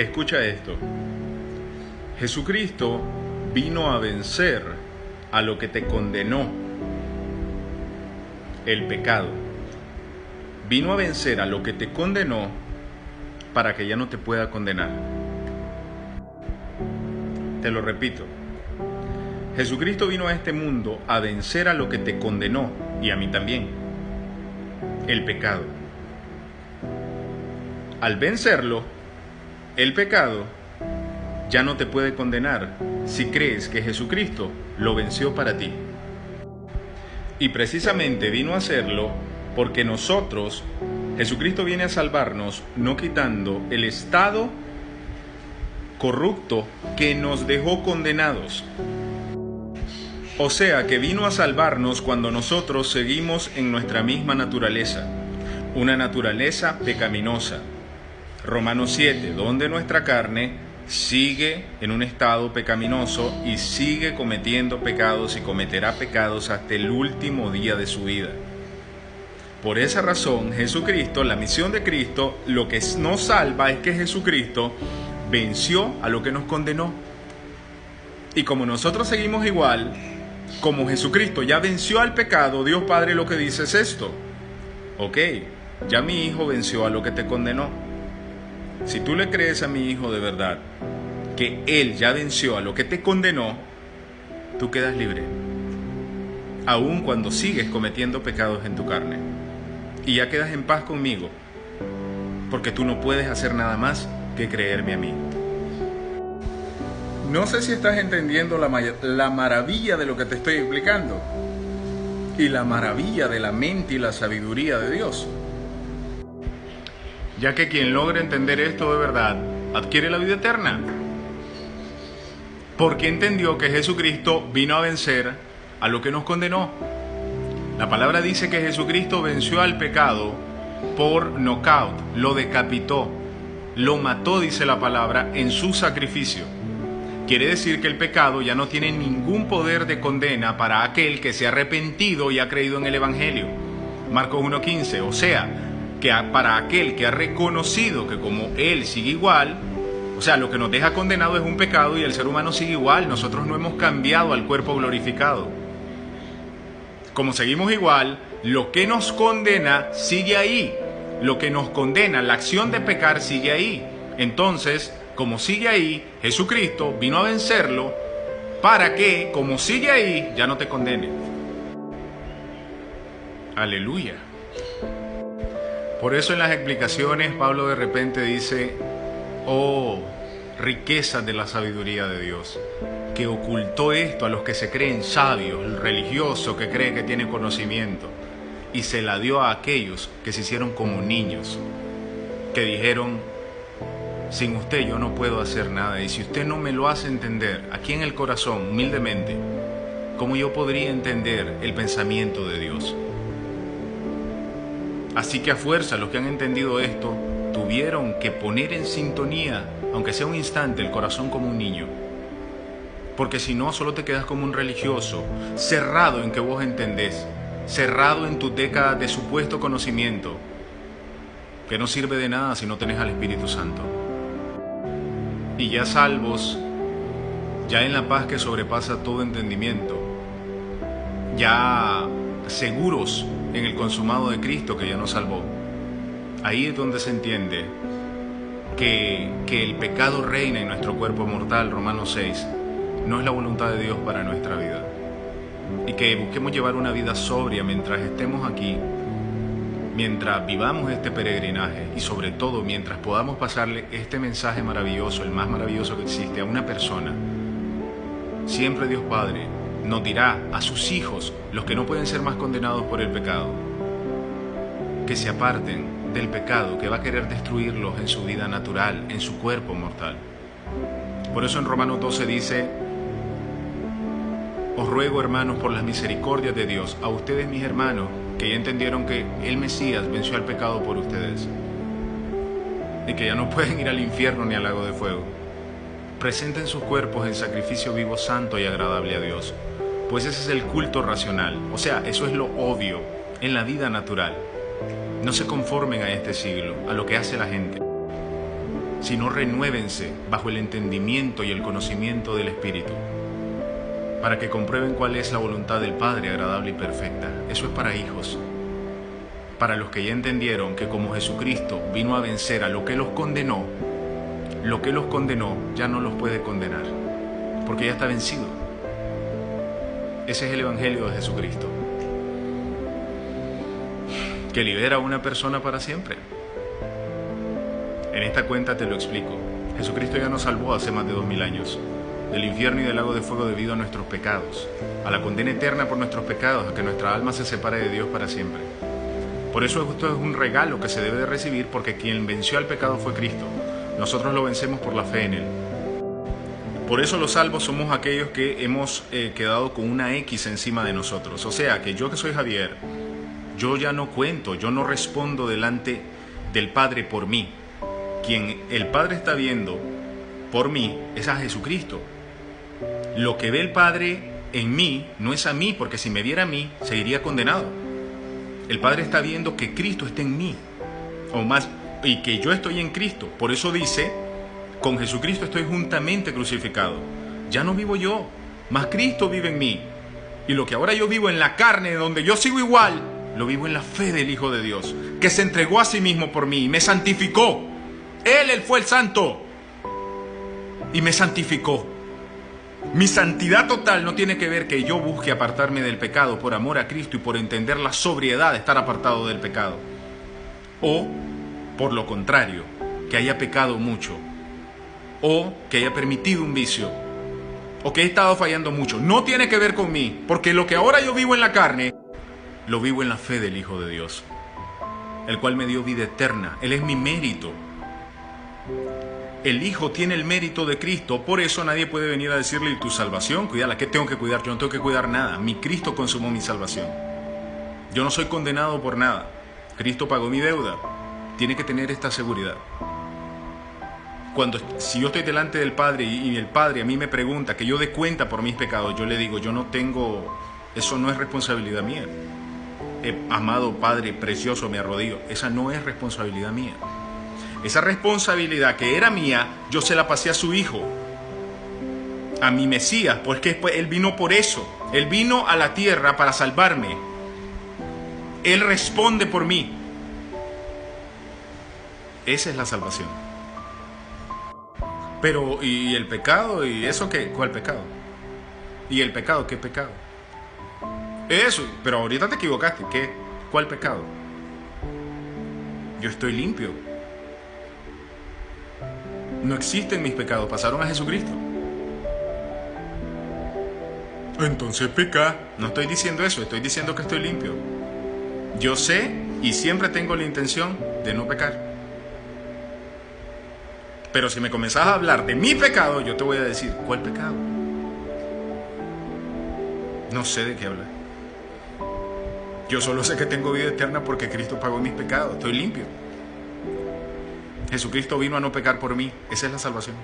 Escucha esto. Jesucristo vino a vencer a lo que te condenó, el pecado. Vino a vencer a lo que te condenó para que ya no te pueda condenar. Te lo repito. Jesucristo vino a este mundo a vencer a lo que te condenó, y a mí también, el pecado. Al vencerlo, el pecado ya no te puede condenar si crees que Jesucristo lo venció para ti. Y precisamente vino a hacerlo porque Jesucristo viene a salvarnos, no quitando el estado corrupto que nos dejó condenados. O sea que vino a salvarnos cuando nosotros seguimos en nuestra misma naturaleza, una naturaleza pecaminosa. Romanos 7, donde nuestra carne sigue en un estado pecaminoso y sigue cometiendo pecados y cometerá pecados hasta el último día de su vida. Por esa razón, Jesucristo, la misión de Cristo, lo que nos salva es que Jesucristo venció a lo que nos condenó. Y como nosotros seguimos igual, como Jesucristo ya venció al pecado, Dios Padre lo que dice es esto: ok, ya mi hijo venció a lo que te condenó. Si tú le crees a mi hijo de verdad que él ya venció a lo que te condenó, tú quedas libre, aun cuando sigues cometiendo pecados en tu carne, y ya quedas en paz conmigo, porque tú no puedes hacer nada más que creerme a mí. No sé si estás entendiendo la maravilla de lo que te estoy explicando y la maravilla de la mente y la sabiduría de Dios. Ya que quien logre entender esto de verdad adquiere la vida eterna, porque entendió que Jesucristo vino a vencer a lo que nos condenó. La palabra dice que Jesucristo venció al pecado por nocaut, lo decapitó, lo mató, dice la palabra, en su sacrificio. Quiere decir que el pecado ya no tiene ningún poder de condena para aquel que se ha arrepentido y ha creído en el Evangelio. Marcos 1:15, o sea, que para aquel que ha reconocido que como él sigue igual, o sea, lo que nos deja condenado es un pecado y el ser humano sigue igual, nosotros no hemos cambiado al cuerpo glorificado. Como seguimos igual, lo que nos condena sigue ahí, lo que nos condena, la acción de pecar sigue ahí. Entonces, como sigue ahí, Jesucristo vino a vencerlo para que, como sigue ahí, ya no te condene. Aleluya. Por eso en las explicaciones Pablo de repente dice: oh, riquezas de la sabiduría de Dios, que ocultó esto a los que se creen sabios, el religioso que cree que tiene conocimiento, y se la dio a aquellos que se hicieron como niños, que dijeron: sin usted yo no puedo hacer nada, y si usted no me lo hace entender aquí en el corazón, humildemente, ¿cómo yo podría entender el pensamiento de Dios? Así que a fuerza los que han entendido esto tuvieron que poner en sintonía, aunque sea un instante, el corazón como un niño. Porque si no, solo te quedas como un religioso, cerrado en que vos entendés, cerrado en tus décadas de supuesto conocimiento, que no sirve de nada si no tenés al Espíritu Santo. Y ya salvos, ya en la paz que sobrepasa todo entendimiento, ya seguros en el consumado de Cristo que ya nos salvó. Ahí es donde se entiende que el pecado reina en nuestro cuerpo mortal, Romanos 6, no es la voluntad de Dios para nuestra vida. Y que busquemos llevar una vida sobria mientras estemos aquí, mientras vivamos este peregrinaje y sobre todo mientras podamos pasarle este mensaje maravilloso, el más maravilloso que existe, a una persona. Siempre Dios Padre nos dirá a sus hijos, los que no pueden ser más condenados por el pecado, que se aparten del pecado que va a querer destruirlos en su vida natural, en su cuerpo mortal. Por eso en Romanos 12 dice: os ruego, hermanos, por las misericordias de Dios, a ustedes mis hermanos, que ya entendieron que el Mesías venció al pecado por ustedes y que ya no pueden ir al infierno ni al lago de fuego, presenten sus cuerpos en sacrificio vivo, santo y agradable a Dios, pues ese es el culto racional, o sea, eso es lo obvio en la vida natural. No se conformen a este siglo, a lo que hace la gente. sino renuévense bajo el entendimiento y el conocimiento del Espíritu, para que comprueben cuál es la voluntad del Padre agradable y perfecta. Eso es para hijos, para los que ya entendieron que como Jesucristo vino a vencer a lo que los condenó ya no los puede condenar, porque ya está vencido. Ese es el Evangelio de Jesucristo, que libera a una persona para siempre. En esta cuenta te lo explico. Jesucristo ya nos salvó hace más de 2000 años del infierno y del lago de fuego debido a nuestros pecados, a la condena eterna por nuestros pecados, a que nuestra alma se separe de Dios para siempre. Por eso esto es un regalo que se debe de recibir, porque quien venció al pecado fue Cristo. Nosotros lo vencemos por la fe en Él. Por eso los salvos somos aquellos que hemos quedado con una X encima de nosotros. O sea, que yo que soy Javier, yo ya no cuento, yo no respondo delante del Padre por mí. Quien el Padre está viendo por mí es a Jesucristo. Lo que ve el Padre en mí no es a mí, porque si me viera a mí, seguiría condenado. El Padre está viendo que Cristo está en mí, o más, y que yo estoy en Cristo. Por eso dice, con Jesucristo estoy juntamente crucificado. Ya no vivo yo, mas Cristo vive en mí. Y lo que ahora yo vivo en la carne, donde yo sigo igual, lo vivo en la fe del Hijo de Dios, que se entregó a sí mismo por mí y me santificó. Él fue el santo y me santificó. Mi santidad total no tiene que ver que yo busque apartarme del pecado por amor a Cristo y por entender la sobriedad de estar apartado del pecado. O, por lo contrario, que haya pecado mucho. O que haya permitido un vicio. O que he estado fallando mucho. No tiene que ver con mí, porque lo que ahora yo vivo en la carne, lo vivo en la fe del Hijo de Dios, el cual me dio vida eterna. Él es mi mérito. El Hijo tiene el mérito de Cristo, por eso nadie puede venir a decirle, ¿y tu salvación? Cuídala. ¿Qué tengo que cuidar? Yo no tengo que cuidar nada. Mi Cristo consumó mi salvación. Yo no soy condenado por nada. Cristo pagó mi deuda. Tiene que tener esta seguridad. Si yo estoy delante del Padre y el Padre a mí me pregunta que yo dé cuenta por mis pecados, yo le digo, yo no tengo, eso no es responsabilidad mía. Amado Padre precioso, me arrodillo. Esa no es responsabilidad mía. Esa responsabilidad que era mía, yo se la pasé a su Hijo, a mi Mesías, porque Él vino por eso. Él vino a la tierra para salvarme. Él responde por mí. Esa es la salvación. Pero, ¿y el pecado? ¿Y eso qué? ¿Cuál pecado? ¿Y el pecado? ¿Qué pecado? Eso, pero ahorita te equivocaste. ¿Qué? ¿Cuál pecado? Yo estoy limpio. No existen mis pecados, pasaron a Jesucristo. Entonces peca. No estoy diciendo eso, estoy diciendo que estoy limpio. Yo sé y siempre tengo la intención de no pecar. Pero si me comenzás a hablar de mi pecado, yo te voy a decir, ¿cuál pecado? No sé de qué hablar. Yo solo sé que tengo vida eterna porque Cristo pagó mis pecados, estoy limpio. Jesucristo vino a no pecar por mí, esa es la salvación.